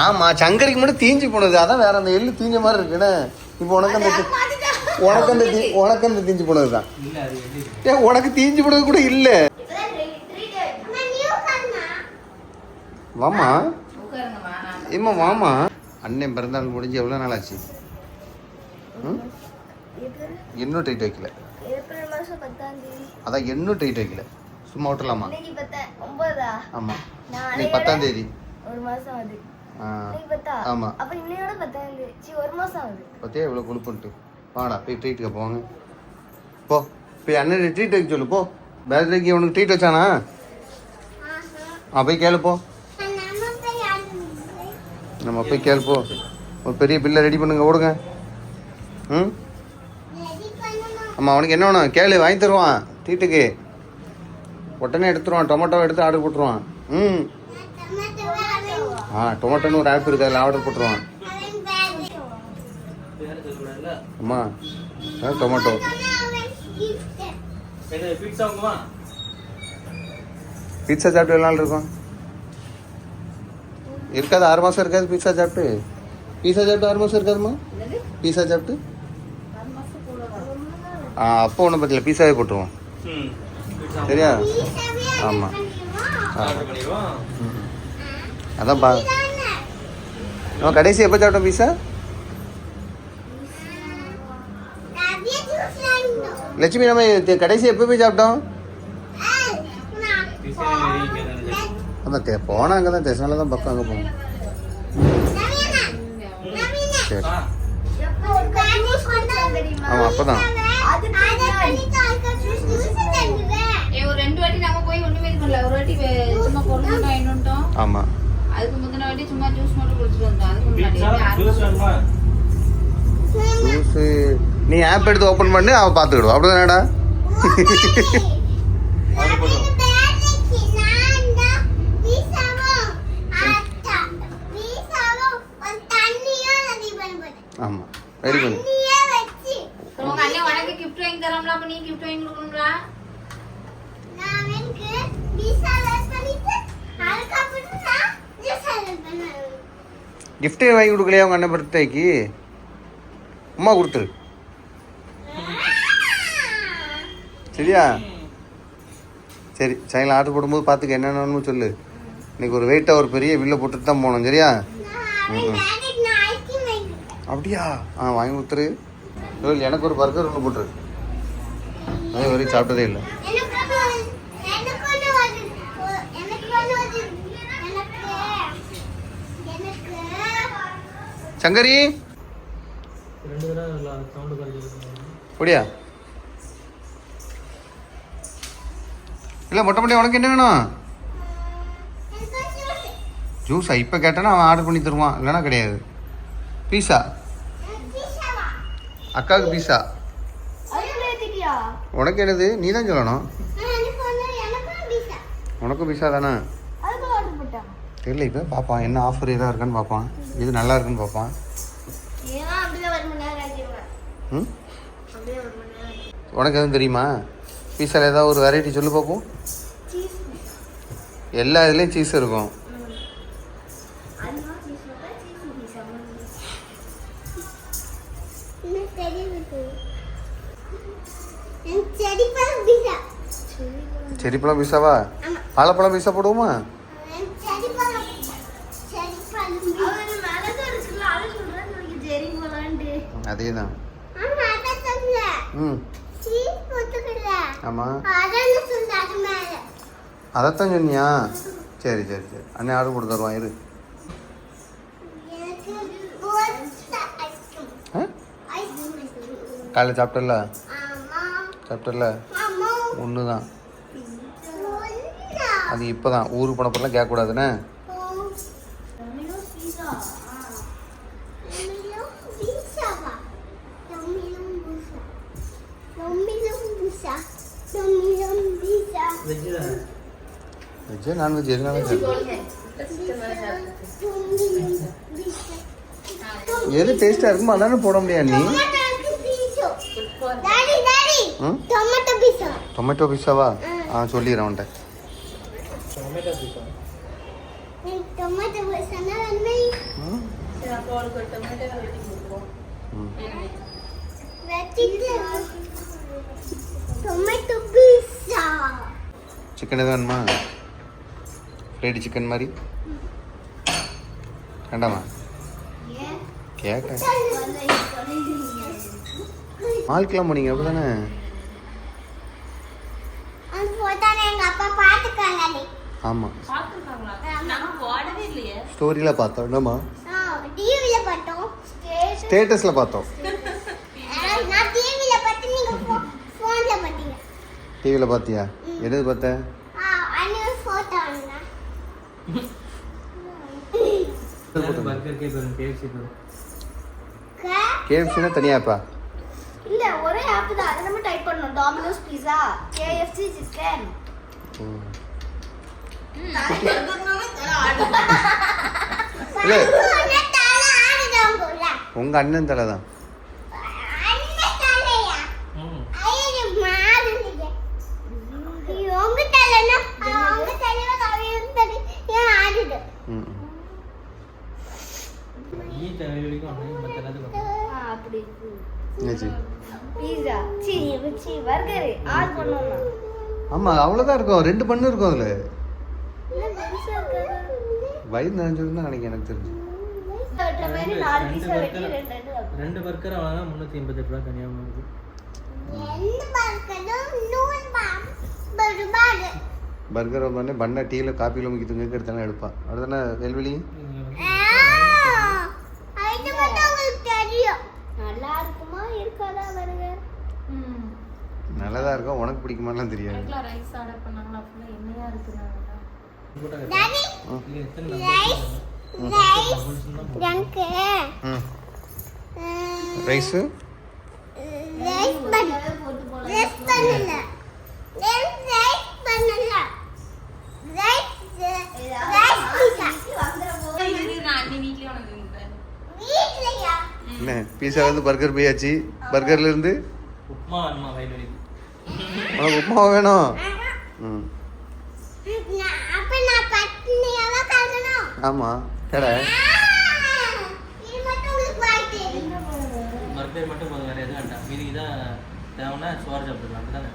ஆமா சங்கரிக்கு மட்டும் தீஞ்சு போனது, அதான் வேற அந்த எள்ளு தீஞ்ச மாதிரி இருக்குன்னு. இப்போ உனக்கு அந்த தீஞ்சு போனதுதான். ஏன் உனக்கு தீஞ்சு போனது கூட இல்ல. வாமா ஏமா வாமா. அண்ணன் பிறந்தாள் முடிஞ்சு எவ்வளவு நாள் ஆச்சு? இன்னும் ட்ரீட் வைக்கல. அதான் இன்னும் ட்ரீட் வைக்கல, சும்மா விட்டுலாமா? ஆமா இன்னைக்கு 10ஆம் தேதி. ஆமா பத்தியா இவ்வளவு கொழுப்புன்ட்டு. வாடா போய் ட்ரீட்டுக்கு போங்க. போ போய் அண்ணன் ட்ரீட் வைக்க சொல்லு. போ பேர்த்டேக்கு உனக்கு ட்ரீட் வச்சானா? போய் கேளு. போ நம்ம போய் கேளு. போ ஒரு பெரிய பில்லை ரெடி பண்ணுங்க, ஓடுங்க. ம் ஆமாம் அவனுக்கு என்ன வேணும் கேளு, வாங்கி தருவான் ட்ரீட்டுக்கு. உடனே எடுத்துருவான், டொமேட்டோ எடுத்து ஆர்டர் போட்டுருவான். டொமேட்டோன்னு ஒரு ஆப் இருக்குது, அதில் ஆர்டர் போட்டுருவான். அம்மா டொமேட்டோ பீட்சா சாப்பிட்டு எவ்வளோ நாள் இருக்கும்? இருக்காது, 6 மாதம் இருக்காது. பீட்சா சாப்பிட்டு 6 மாதம் இருக்காதுமா. பீஸா சாப்பிட்டு அப்போ ஒன்றும் பற்றில, பீஸாவே போட்டுருவோம். சரியா? ஆமாம் அதான் பா. நம்ம கடைசி எப்போ சாப்பிட்டோம் பீஸா? லட்சுமி நம்ம கடைசி எப்போ போய் சாப்பிட்டோம்? அதான் போனால் அங்கே தான் ஸ்டேஷனில் தான் பக்கம், அங்கே போகணும். சரி ஆமாம் அப்போதான். ஆமாம் ஜூஸு நீ ஆப் எடுத்து ஓப்பன் பண்ணி அவள் பார்த்துக்கிடுவோம். அப்படிதானடா? ஆமாம் ரெடி பண்ணு. கிஃப்டே வாங்கி கொடுக்கலையா உங்க அண்ணன் பர்த்டேக்கு? அம்மா கொடுத்துரு. சரியா? சரி சைனில் ஆர்டர் போடும்போது பார்த்துக்க என்னென்னு சொல்லு. இன்னைக்கு ஒரு வெயிட்டாக ஒரு பெரிய பில்லை போட்டுட்டு தான் போகணும். சரியா? அப்படியா? வாங்கி கொடுத்துரு. எனக்கு ஒரு பர்கர் ஒன்று போட்டுரு. அது வரைக்கும் சாப்பிட்டதே இல்லை. சங்கரி அப்படியா? இல்லை மொட்டை மொட்டை உனக்கு என்ன வேணும்? ஜூஸா? இப்போ கேட்டானா அவன் ஆர்டர் பண்ணி தருவான், இல்லைனா கிடையாது. பீஸா? அக்காவுக்கு பீஸா. உனக்கு என்னது? நீ தான் சொல்லணும். உனக்கும் பீஸா தானே? தெரியல, இப்போ பார்ப்பான் என்ன ஆஃபர் ஏதாவது இருக்கான்னு பார்ப்பான், இது நல்லா இருக்குன்னு பார்ப்பான். உனக்கு எதுவும் தெரியுமா? பீஸாவில் ஏதாவது ஒரு வெரைட்டி சொல்லு பார்ப்போம். எல்லா இதுலேயும் சீஸ் இருக்கும். செரிப்பழம் பீஸாவா? வாழைப்பழம் பீஸா போடுவோமா? அதே தான். ஆமாம் அதைத்தான் சொன்னியா? சரி சரி சரி அண்ணன் ஆர்டர் போட்டு தருவான். இரு. காலையில் சாப்பிட்டல ஒன்று தான். அது இப்போ தான் ஊருக்கு போனப்பெல்லாம் கேட்கக்கூடாதுண்ணே. வெஜ்ஜா நான்வெஜ் எதுனாலும் எது டேஸ்ட்டாக இருக்குமோ அதானே போட முடியாது. நீ டொமேட்டோ பீஸாவா? சொல்லிடுறேன் அவன்கிட்ட. சிக்கன் எது வேணுமா? ஃப்ரைடு சிக்கன் மாதிரி வேண்டாமா? கேட்டேன். மால்க்கெலாம் போனீங்க அப்படி தானே? ஆமாம், ஸ்டோரியில் பார்த்தோம். என்னம்மா? ஸ்டேட்டஸில் பார்த்தோம். டிவியில் பார்த்தியா? எது பார்த்த? கேஎஃப்சினா தனியாப்பா? இல்ல ஒரே ஆப் தான். அத நம்ம டைப் பண்ணனும். டாமினோஸ் பீஸா, கேஎஃப்சி சிக்கன். உங்க அண்ணன் தலை தான். ஆமா, அவ்வளவுதான் இருக்கும். 2 பண்ணு இருக்கும் அதுல. வயிறு நிறைஞ்சிருந்தா நினைக்கிறேன், எனக்கு தெரிஞ்சு. 2 பர்கர் வாங்கினா 388 ரூபா தனியா வருது. பர்கர் வந்தோடனே பண்ண டீல காப்பியில் முக்கி தூங்க எடுத்தாலும் எடுப்பா. அதுதானே வெல்வெளி? நல்லதா இருக்கும். உனக்கு பிடிக்குமாலாம் தெரியாது. ரைஸ் என்ன? பீஸா வந்து பர்கர் போயாச்சு. பர்கர்ல இருந்து உப்மா வேணுமா? வயிறு உனக்கு உப்மா வேணும்? ஆமா, கடை பர்கர் மட்டும் போதும், வேற எதுவும் வேண்டாம். மீதிக்கு தான் தேவைன்னா சோறு சாப்பிடலாம். அப்படிதானே?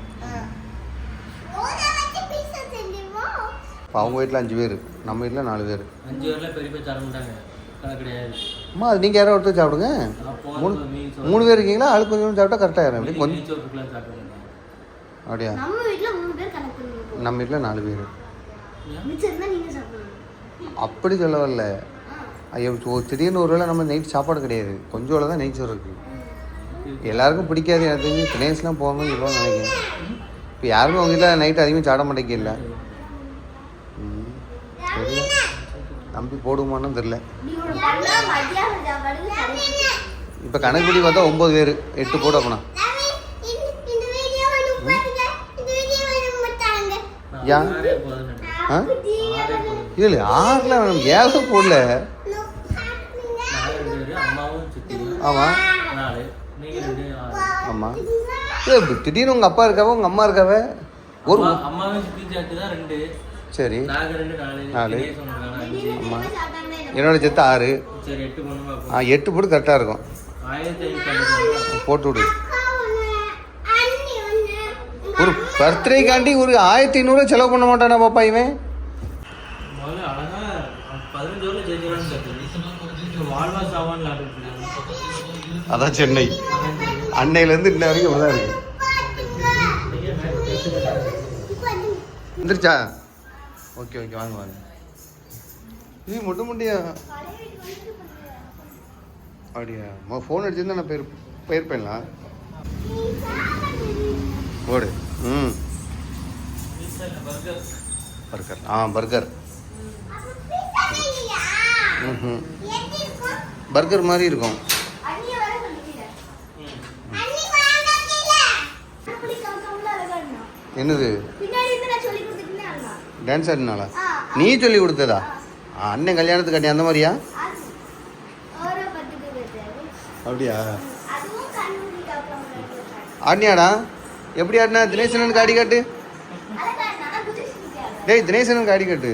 அவங்க வீட்டில் 5 பேர், நம்ம வீட்டில் 4 பேர். 5 பேர்ல பெரிய பேர் சாப்பிட மாட்டாங்க, கிடையாது. அம்மா, அது நீங்கள் யாரோ ஒருத்தர் சாப்பிடுங்க. 3 பேர் இருக்கீங்களா? ஆளு கொஞ்சம் சாப்பிட்டா கரெக்டாக யாரும் அப்படி கொஞ்சம் அப்படியா? நம்ம வீட்ல 3 பேர் கணக்கு பண்ணுங்க. நம்ம வீட்டில் 4 பேர். மிச்சம் தான் நீங்க சாப்பிடுங்க. அப்படி சொல்ல வரல. ஐயோ, திடீர்னு ஒரு வேளை நம்ம நைட் சாப்பாடு கிடையாது, கொஞ்சம் வேலை தான் நைட் சோறு இருக்குது. எல்லாருக்கும் பிடிக்காது. எனக்கு தெரிஞ்சு தினேஷ்லாம் போகணும்னு சொல்லுவாங்க நினைக்கிறேன். இப்போ யாருமே அவங்க வீட்டில் நைட்டு அதிகமாக சாப்பிட மாட்டேங்கல. நம்பி போடுமான்னு தெரில. இப்போ கணக்குப்படி பார்த்தா 9 பேர், 8 போட போனா. ஏன்? ஆ இல்லை, 6லாம் வேணும். 7 போடல. ஆமாம் ஆமாம். திடீர்னு உங்கள் அப்பா இருக்காவ, உங்கள் அம்மா இருக்காவ? ஒரு சரி 4. ஆமாம், என்னோட சேர்த்து 6. 8 போட்டு கரெக்டாக இருக்கும். போட்டு விடு. ஒரு பர்த்டேக்காண்டி ஒரு 1500 செலவு பண்ண மாட்டானா பாப்பா இவன்? அதான் சென்னை. அன்னையிலேருந்து இன்ன வரைக்கும் இவ்வளோ தான் இருக்கு. வந்துருச்சா? ஓகே ஓகே, வாங்க வாங்க. நீ முட்டை முட்டியா? அப்படியா? ஃபோன் அடிச்சிருந்தா நான் போயிருப்பேன்லாம். போடு. பர்கர். பர்கர். பர்கர் மாதிரி இருக்கும். என்னது? டான்ஸ் ஆடினாலா? நீ சொல்லி கொடுத்ததா? அண்ணன் கல்யாணத்துக்கு அண்ணி அந்த மாதிரியா? அப்படியா? ஆடினியாடா? எப்படி ஆடினா? தினேசனுக்கு ஆடி காட்டு. டேய், தினேசனுக்கு ஆடி காட்டு.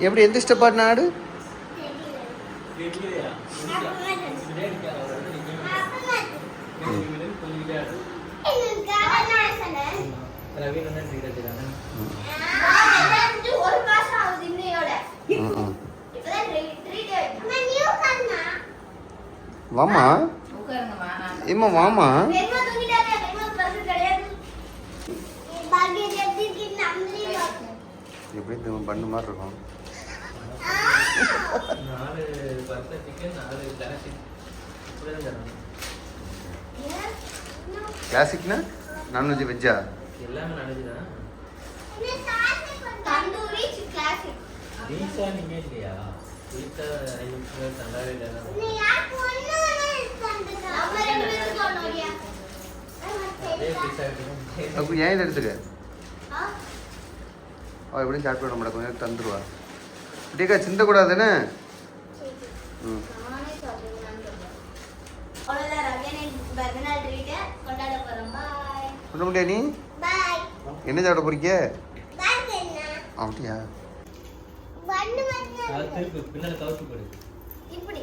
எப்படி எந்த ஸ்டெப் ஆடின ஆடு? இல்லையா? இப்படியே இருக்காது. அவர் வந்து கொஞ்சம் ஆடு. ரவி வந்து ட்ரீட் வச்சுக்காங்க. ஒரு மாசம் ஆகுது இன்னையோட. ம். இப்பதான் ட்ரீட் அம்மா வாமா உட்காருங்கம்மா. ஏம்மா வாமா. வெறுமா தூங்கிட்டாங்க. வெறுமா பர்ஸ் கிடையாது. பாக்கிய ஜெப்திக்கு நம்பி எப்படி இந்த பண்ணு மாதிரி இருக்கும். 4 சிக்கன் 4 கிளாஸ் இப்படிதான் தரணும். கிளாசிக்னா நான்வெஜ் வெஜ்ஜா? எல்லாமே நடந்துதான். தந்தூரி கிளாசிக். பீஸா நீங்க இல்லையா? பீஸா ஐயோ தந்தாவே இல்லை. நம்ம ரெண்டு பேரும் சொன்னோம்யா. அதே பீஸா எடுக்கணும். அப்போ ஏன் இதை எடுத்துக்க? அவள் எப்படியும் சாப்பிட விட மாட்டா, கொஞ்சம் தந்துடுவா. டீக்கா சிந்தக்கூடாதுன்னு. ம். நானே சாப்பிடுவேன். அவ்வளோதான் ரவியனை பிறந்தநாள் ட்ரீட்டை கொண்டாட போகிறோம். பாய் பண்ண முடியா நீ? பாய் என்ன சாப்பிட போறீங்க? பாய் என்ன அப்படியா? பண்ணு அது திருப்பி பின்னால கவுத்து போடு. இப்படி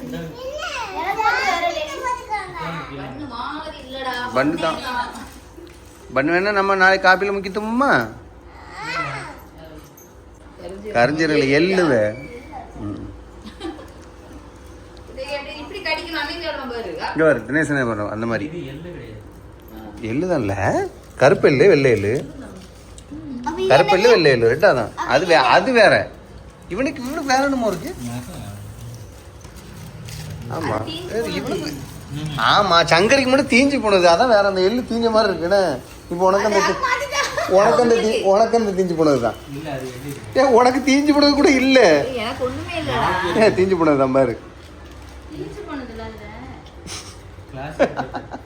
இந்த பண்ணு மாதிரி இல்லடா. பண்ணு தான். பண்ணு வேணா நம்ம நாளைக்கு காப்பியில் முக்கியத்துவமா? கரைஞ்சிரல எள்ளுவே. ம். இப்படி கடிக்கணும். அமைதியா விடணும் பாரு. இங்கே வர தினேசனே வரும் அந்த மாதிரி. இது எள்ளு கிடையாது. எள்ளு தான்ல, கருப்பு எள்ளு வெள்ளை எள்ளு. கருப்பு எள்ளு வெள்ளை எள்ளு ரெட்டா தான். அது வேற. இவனுக்கு வேற என்னமோ இருக்கு. ஆமா இவனுக்கு ஆமா சங்கரிக்கு மட்டும் தீஞ்சு போனது, அதான் வேற. அந்த எள்ளு தீஞ்ச மாதிரி இருக்குன்னு. இப்போ உனக்கு அந்த தீஞ்சு போனதுதான். இல்ல அது எள்ளு. ஏன் உனக்கு தீஞ்சு போனது கூட இல்ல? எனக்கு ஒண்ணுமே இல்லடா. ஏன் தீஞ்சு போனதுதான் பாரு. தீச்சு போனதுல இல்ல. கிளாஸ்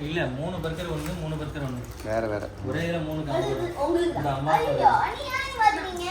இல்ல 3 பர்கர் ஒண்ணு 3 பர்கர் ஒண்ணு. வேற வேற. ஒரே இதுல 3 காம்போ. உங்களுக்கு இந்த அம்மா ஐயோ நீ ஏன் வரீங்க?